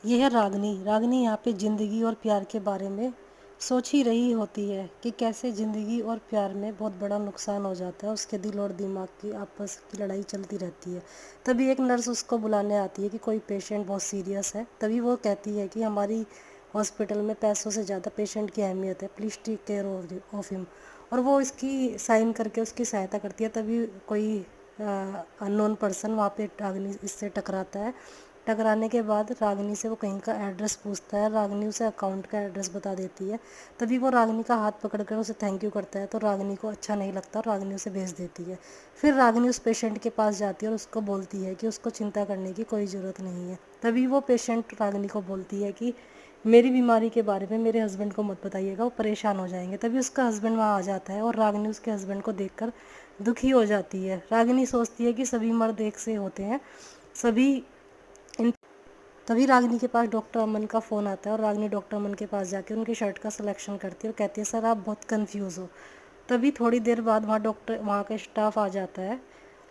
ये है रागनी। रागनी यहाँ पे ज़िंदगी और प्यार के बारे में सोच ही रही होती है कि कैसे ज़िंदगी और प्यार में बहुत बड़ा नुकसान हो जाता है। उसके दिल और दिमाग की आपस की लड़ाई चलती रहती है। तभी एक नर्स उसको बुलाने आती है कि कोई पेशेंट बहुत सीरियस है। तभी वो कहती है कि हमारी हॉस्पिटल में पैसों से ज़्यादा पेशेंट की अहमियत है, please take care of him. और वो इसकी साइन करके उसकी सहायता करती है। तभी कोई अननोन पर्सन वहाँ पे रागनी इससे टकराता है। टकराने के बाद रागनी से वो कहीं का एड्रेस पूछता है। रागनी उसे अकाउंट का एड्रेस बता देती है। तभी वो रागनी का हाथ पकड़कर उसे थैंक यू करता है, तो रागनी को अच्छा नहीं लगता और रागनी उसे भेज देती है। फिर रागनी उस पेशेंट के पास जाती है और उसको बोलती है कि उसको चिंता करने की कोई ज़रूरत नहीं है। तभी वो पेशेंट रागनी को बोलती है कि मेरी बीमारी के बारे में मेरे हस्बैंड को मत बताइएगा, वो परेशान हो जाएंगे। तभी उसका हस्बैंड वहाँ आ जाता है और रागनी उसके हस्बैंड को देखकर दुखी हो जाती है। रागनी सोचती है कि सभी मर्द एक से होते हैं, सभी इन तभी रागिनी के पास डॉक्टर अमन का फ़ोन आता है और रागिनी डॉक्टर अमन के पास जाके उनकी शर्ट का सिलेक्शन करती है और कहती है सर आप बहुत कंफ्यूज हो। तभी थोड़ी देर बाद वहाँ का स्टाफ आ जाता है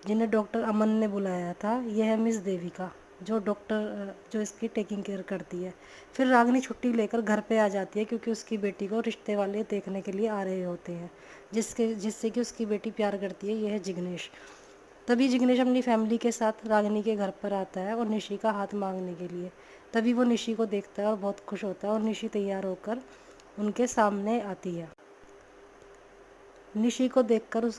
जिन्हें डॉक्टर अमन ने बुलाया था। यह है मिस देविका, जो इसकी टेकिंग केयर करती है। फिर रागिनी छुट्टी लेकर घर पे आ जाती है क्योंकि उसकी बेटी को रिश्ते वाले देखने के लिए आ रहे होते हैं, जिससे कि उसकी बेटी प्यार करती है। यह है जिग्नेश। तभी जिग्नेश अपनी फैमिली के साथ रागिनी के घर पर आता है और निशी का हाथ मांगने के लिए। तभी वो निशी को देखता है और बहुत खुश होता है और निशी तैयार होकर उनके सामने आती है। निशी को देखकर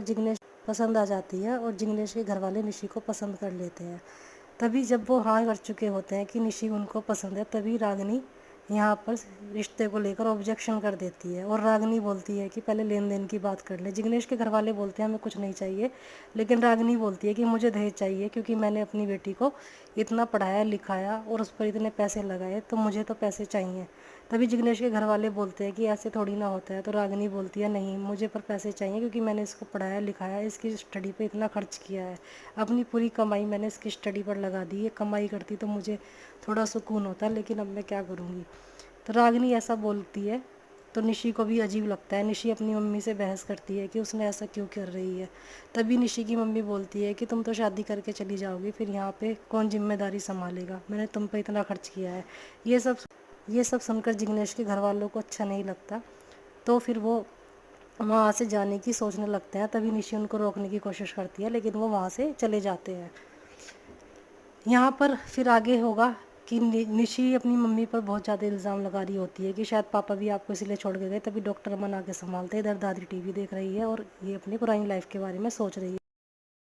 जिग्नेश पसंद आ जाती है और जिग्नेश के घर वाले निशी को पसंद कर लेते हैं। तभी जब वो हाँ कर चुके होते हैं कि निशी उनको पसंद है, तभी रागिनी यहाँ पर रिश्ते को लेकर ऑब्जेक्शन कर देती है और रागिनी बोलती है कि पहले लेन देन की बात कर ले। जिग्नेश के घर वाले बोलते हैं हमें कुछ नहीं चाहिए, लेकिन रागिनी बोलती है कि मुझे दहेज चाहिए क्योंकि मैंने अपनी बेटी को इतना पढ़ाया लिखाया और उस पर इतने पैसे लगाए, तो मुझे तो पैसे चाहिए। तभी जिग्नेश के घर वाले बोलते हैं कि ऐसे थोड़ी ना होता है, तो रागिनी बोलती है नहीं, मुझे पर पैसे चाहिए क्योंकि मैंने इसको पढ़ाया लिखाया, इसकी स्टडी पे इतना खर्च किया है, अपनी पूरी कमाई मैंने इसकी स्टडी पर लगा दी है। कमाई करती तो मुझे थोड़ा सुकून होता, लेकिन अब मैं क्या करूँगी। तो रागिनी ऐसा बोलती है तो निशी को भी अजीब लगता है। निशी अपनी मम्मी से बहस करती है कि उसने ऐसा क्यों कर रही है। तभी निशी की मम्मी बोलती है कि तुम तो शादी करके चली जाओगी, फिर यहाँ पे कौन जिम्मेदारी संभालेगा, मैंने तुम पे इतना खर्च किया है। ये सब सुनकर जिग्नेश के घर वालों को अच्छा नहीं लगता, तो फिर वो वहाँ से जाने की सोचने लगते हैं। तभी निशी उनको रोकने की कोशिश करती है, लेकिन वो वहाँ से चले जाते हैं। यहाँ पर फिर आगे होगा कि निशी अपनी मम्मी पर बहुत ज़्यादा इल्ज़ाम लगा रही होती है कि शायद पापा भी आपको इसीलिए छोड़ के गए। तभी डॉक्टर अमन आके संभालते हैं। इधर दादी टीवी देख रही है और ये अपनी पुरानी लाइफ के बारे में सोच रही है।